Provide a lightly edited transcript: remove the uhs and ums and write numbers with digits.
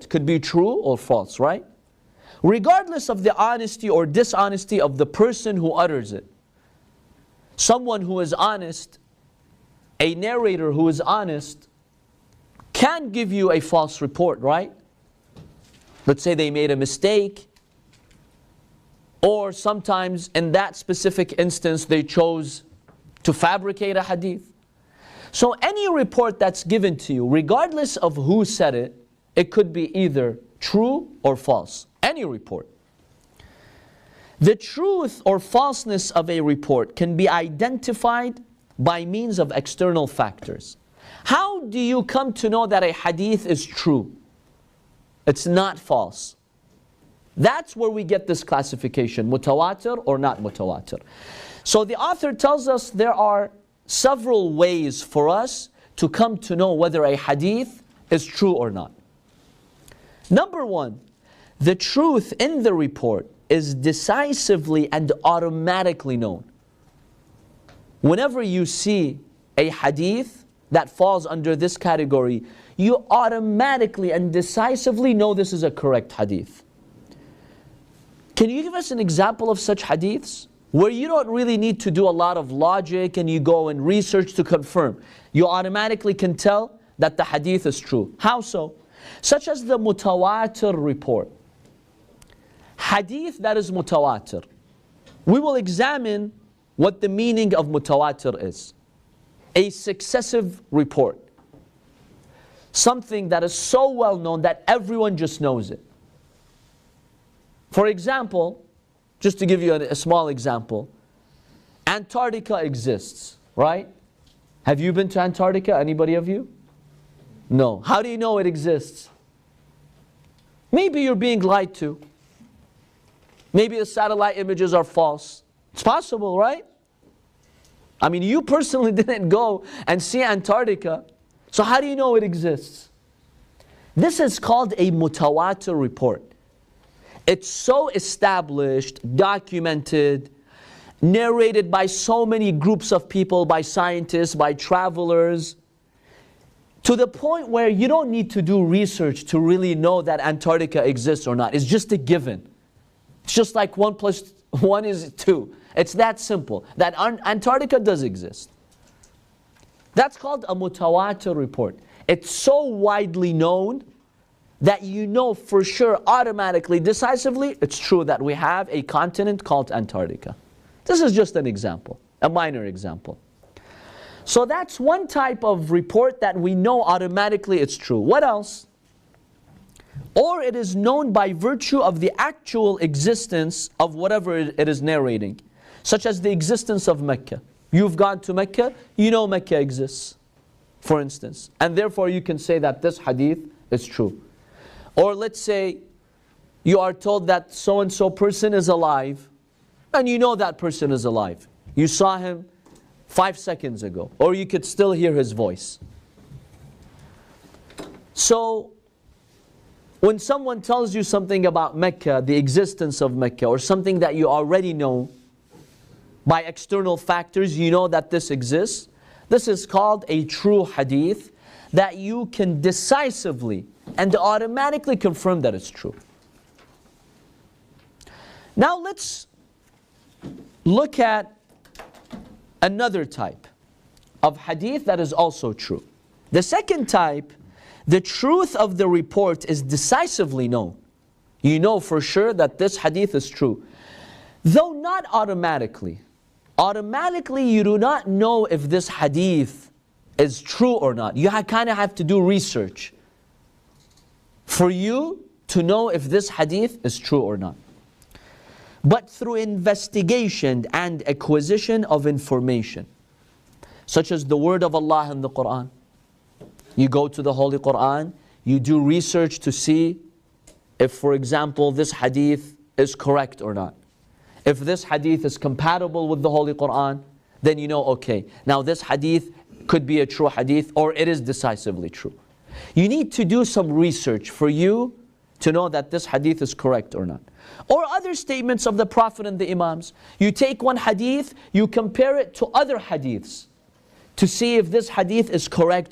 could be true or false, right? Regardless of the honesty or dishonesty of the person who utters it. Someone who is honest, a narrator who is honest, can give you a false report, right? Let's say they made a mistake, or sometimes in that specific instance they chose to fabricate a hadith. So any report that's given to you, regardless of who said it, it could be either true or false. Any report. The truth or falseness of a report can be identified by means of external factors. How do you come to know that a hadith is true? It's not false. That's where we get this classification, mutawatir or not mutawatir. So the author tells us there are several ways for us to come to know whether a hadith is true or not. Number one, the truth in the report is decisively and automatically known. Whenever you see a hadith that falls under this category, you automatically and decisively know this is a correct hadith. Can you give us an example of such hadiths where you don't really need to do a lot of logic and you go and research to confirm? You automatically can tell that the hadith is true. How so? Such as the mutawatir report. Hadith that is mutawatir. We will examine what the meaning of mutawatir is. A successive report. Something that is so well known that everyone just knows it. For example, just to give you a small example, Antarctica exists, right? Have you been to Antarctica? Anybody of you? No. How do you know it exists? Maybe you're being lied to. Maybe the satellite images are false. It's possible, right? I mean, you personally didn't go and see Antarctica, so how do you know it exists? This is called a mutawatir report. It's so established, documented, narrated by so many groups of people, by scientists, by travelers, to the point where you don't need to do research to really know that Antarctica exists or not. It's just a given. It's just like 1 + 1 is 2. It's that simple, that Antarctica does exist. That's called a mutawatir report. It's so widely known that you know for sure, automatically, decisively, it's true that we have a continent called Antarctica. This is just an example, a minor example. So that's one type of report that we know automatically it's true. What else? Or it is known by virtue of the actual existence of whatever it is narrating, such as the existence of Mecca. You've gone to Mecca, you know Mecca exists, for instance, and therefore you can say that this hadith is true. Or let's say you are told that so-and-so person is alive, and you know that person is alive. You saw him 5 seconds ago, or you could still hear his voice. So, when someone tells you something about Mecca, the existence of Mecca, or something that you already know, by external factors, you know that this exists, this is called a true hadith that you can decisively and automatically confirm that it's true. Now let's look at another type of hadith that is also true. The second type, the truth of the report is decisively known. You know for sure that this hadith is true, though not automatically. Automatically, you do not know if this hadith is true or not. You kind of have to do research for you to know if this hadith is true or not. But through investigation and acquisition of information, such as the word of Allah in the Quran. You go to the Holy Quran, you do research to see if, for example, this hadith is correct or not. If this hadith is compatible with the Holy Quran, then you know, okay, now this hadith could be a true hadith or it is decisively true. You need to do some research for you to know that this hadith is correct or not. Or other statements of the Prophet and the Imams. You take one hadith, you compare it to other hadiths to see if this hadith is correct